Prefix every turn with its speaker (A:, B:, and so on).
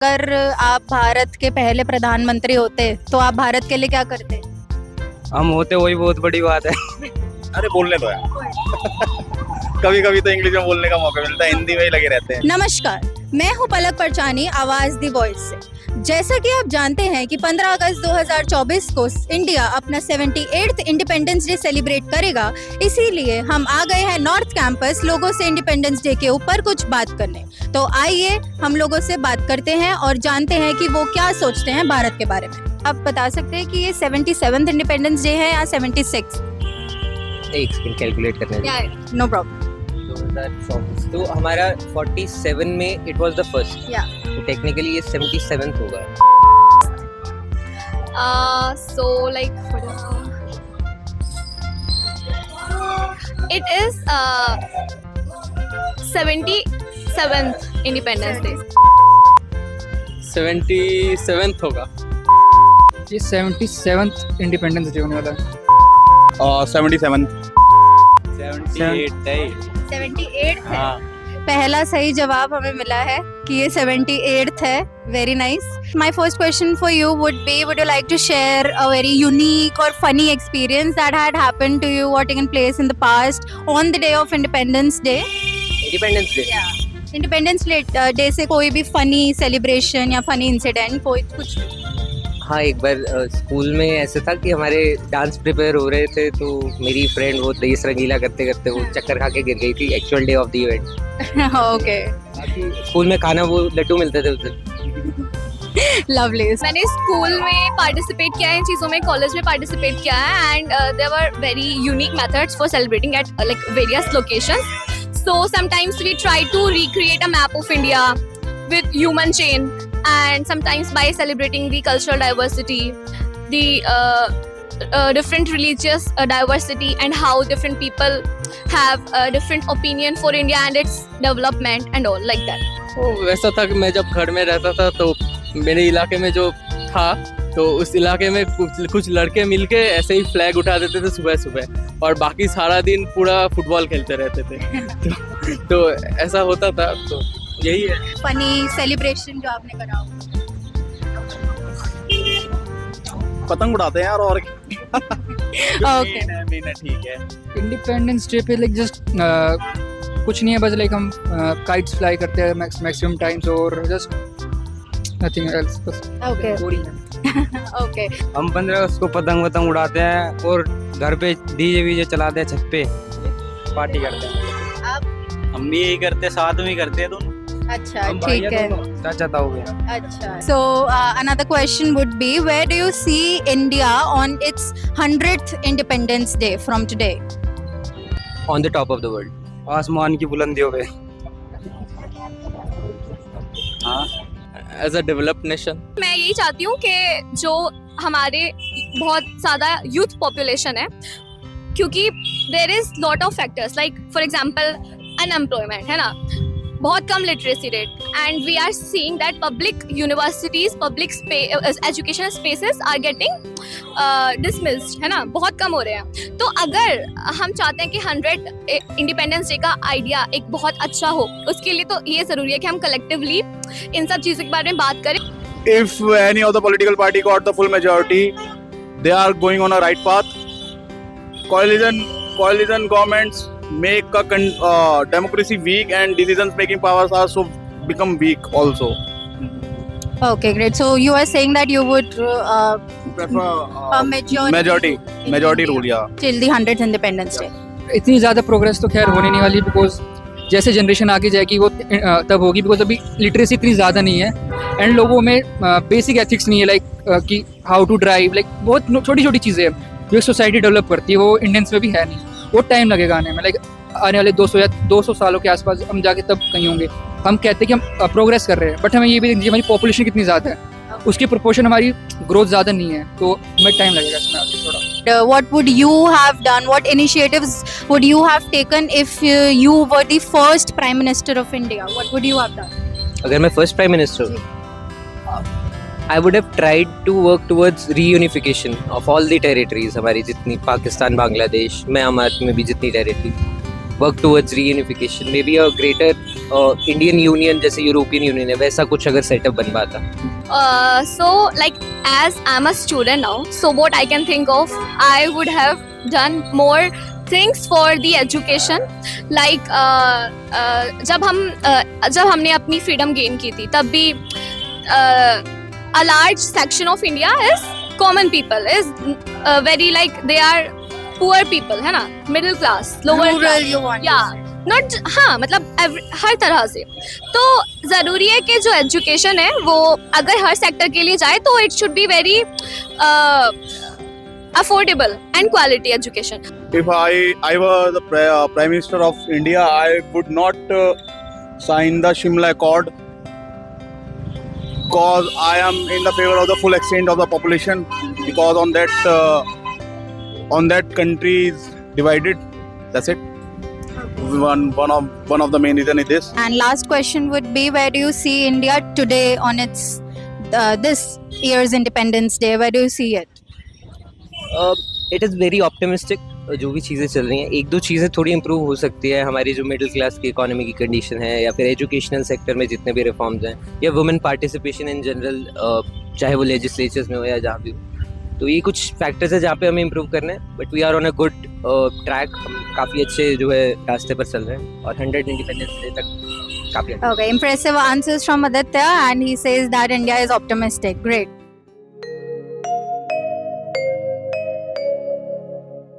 A: अगर आप भारत के पहले प्रधानमंत्री होते तो आप भारत के लिए क्या करते?
B: हम होते वही बहुत बड़ी बात है।
C: अरे बोलने दो यार। कभी कभी तो इंग्लिश में बोलने का मौका मिलता है, हिंदी में ही लगे रहते हैं।
A: नमस्कार, मैं हूं पलक परचानी, आवाज दी वॉइस से। जैसा कि आप जानते हैं कि 15 अगस्त 2024 को इंडिया अपना 78th इंडिपेंडेंस डे सेलिब्रेट करेगा, इसीलिए हम आ गए हैं नॉर्थ कैंपस लोगों से इंडिपेंडेंस डे के ऊपर कुछ बात करने। तो आइए हम लोगों से बात करते हैं और जानते हैं कि वो क्या सोचते हैं भारत के बारे में। आप बता सकते हैं कि ये 77th इंडिपेंडेंस डे है या 76?
B: एक सेकंड कैलकुलेट करने
A: क्या है? No problem.
B: 2024 तो हमारा 47 में इट वाज द फर्स्ट,
A: या
B: तो टेक्निकली ये 77th होगा।
D: So like it is 77th Independence Day.
E: 77th होगा। ये 77th इंडिपेंडेंस डे होने वाला है।
C: 77
E: 78 है।
A: 78 है।
E: हाँ।
A: पहला सही जवाब हमें मिला है कि ये 78th है। Very nice. My first question for you would be, would you like to share a very unique और funny experience that had happened to you और taken place in the past on the day of independence day?
B: Independence day
A: independence day से कोई भी funny celebration या funny incident, कोई कुछ?
B: हाँ, एक बार स्कूल में ऐसे था कि हमारे डांस प्रिपेयर हो रहे थे, तो मेरी फ्रेंड वो देश रंगीला करते करते वो चक्कर खा के गिर गई थी actual day of the event.
A: Okay,
B: school में खाना वो लड्डू मिलते थे उस दिन।
A: लवली।
D: मैंने स्कूल में पार्टिसिपेट किया है इन चीज़ों में, कॉलेज में पार्टिसिपेट किया है and there were very unique methods for celebrating at like various locations. So sometimes we try to recreate a map of India with human chain, and sometimes by celebrating the cultural diversity, the different religious diversity, and how different people have a different opinion for India and its development and all like that.
E: तो वैसा था कि मैं जब घर में रहता था तो मेरे इलाके में जो था, तो उस इलाके में कुछ लड़के मिलके ऐसे ही फ्लैग उठा देते थे सुबह सुबह, और बाकी सारा दिन पूरा फुटबॉल खेलते रहते थे। तो ऐसा होता था, तो यही है
A: फनी सेलिब्रेशन जो आपने करा हो।
C: पतंग उड़ाते हैं यार, और
A: ओके,
C: ठीक है।
E: इंडिपेंडेंस डे पे लाइक जस्ट कुछ नहीं है, बस लाइक हम काइट्स फ्लाई करते हैं मैक्सिमम टाइम्स और जस्ट नथिंग एल्स, बस
A: ओके,
E: बोरिंग है।
A: ओके।
B: हम 15 अगस्त को पतंग उड़ाते हैं और घर पे डीजे वीजे चलाते हैं, छत पे पार्टी करते हैं।
A: आप?
C: हम भी यही करते हैं, साथ में ही करते हैं दोनों।
A: अच्छा, ठीक है।
B: चाचा था हो गया।
A: अच्छा, so another question would be, where do you see India on its 100th Independence Day from today?
B: On the top of the world, आसमान की बुलंदियों पे।
C: हाँ,
E: एज अ डेवलप्ड नेशन
D: मैं यही चाहती हूँ कि जो हमारे बहुत ज़्यादा यूथ पॉपुलेशन है, क्योंकि there is lot of factors like for example unemployment है ना, बहुत कम literacy rate, and we are seeing that public universities, public educational spaces are getting dismissed है ना, बहुत कम हो रहे हैं। तो अगर हम चाहते हैं कि 100 इंडिपेंडेंस डे का आइडिया एक बहुत अच्छा हो, उसके लिए तो ये ज़रूरी है कि हम कलेक्टिवली इन सब चीज़ों के बारे में बात करें.
C: if any of the political party got the full majority, they are going on a right path. Coalition governments make a democracy weak, and decisions making powers also become weak also.
A: Okay, great. So you are saying that you would
C: Prefer
A: a
C: majority rule, yeah.
A: till the 100th Independence Day.
E: इतनी ज़्यादा progress तो खैर होने नहीं वाली, because जैसे generation आगे जाएगी वो तब होगी, बिकॉज अभी लिटरेसी इतनी ज़्यादा नहीं है एंड लोगों में बेसिक एथिक्स नहीं है, लाइक कि हाउ टू ड्राइव, लाइक बहुत छोटी छोटी चीज़ें हैं जो एक सोसाइटी डेवलप करती है, वो इंडियंस में भी है नहीं। वो टाइम लगेगा आने में, लाइक आने वाले 200 या 200 सालों के आसपास हम जाके तब कहीं होंगे। हम कहते हैं कि हम प्रोग्रेस कर रहे हैं, बट हमें ये भी देखिए हमारी पॉपुलेशन कितनी ज़्यादा है, उसकी प्रोपोर्शन हमारी ग्रोथ ज़्यादा नहीं है, तो हमें टाइम लगेगा इसमें आगे थोड़ा।
A: What would you have done? What initiatives would you have taken if you were the first Prime Minister of India? What would you have done?
B: अगर मैं फर्स्ट प्राइम मिनिस्टर हूँ, I would have tried to work towards reunification of all the territories, हमारी जितनी पाकिस्तान, बांग्लादेश, म्यांमार में भी जितनी territory, work towards reunification, may be a greater Indian union जैसे European union है वैसा कुछ अगर सेटअप बन पाता.
D: So like as I'm a student now, so what I can think of, I would have done more things for the education. Like जब हमने अपनी freedom gain की थी तब भी a large section of India is common people, is very like they are poor people, है ना, middle class, lower
A: Rural,
D: class.
A: you want to
D: Yeah.
A: say.
D: Not, हाँ मतलब हर तरह से. तो ज़रूरी है कि जो एजुकेशन है वो अगर हर सेक्टर के लिए जाए तो it should be very affordable and quality education.
C: If I were the Prime Minister of India, I would not sign the Shimla Accord because I am in the favor of the full exchange of the population, because on that country is divided. That's it. One of the main reason is this.
A: And last question would be, where do you see India today on its this year's Independence Day? Where do you see it?
B: It is very optimistic. जो भी चीज़ें चल रही हैं, एक दो चीज़ें थोड़ी इम्प्रूव हो सकती है. हमारी जो मिडिल क्लास की इकोनॉमी की कंडीशन है, या फिर एजुकेशनल सेक्टर में जितने भी रिफॉर्म्स हैं, या वुमेन पार्टिसिपेशन इन जनरल, चाहे वो लेजिस्लेचर्स में हो या जहाँ भी हो. तो ये कुछ फैक्टर्स है जहाँ पे हमें इम्प्रूव करना है. But we are on a good track. हम काफ़ी अच्छे जो है रास्ते पर चल रहे हैं और 100 इंडिपेंडेंस डे तक काफ़ी.
A: Okay, impressive answers from Aditya, and he says that India is optimistic. Great.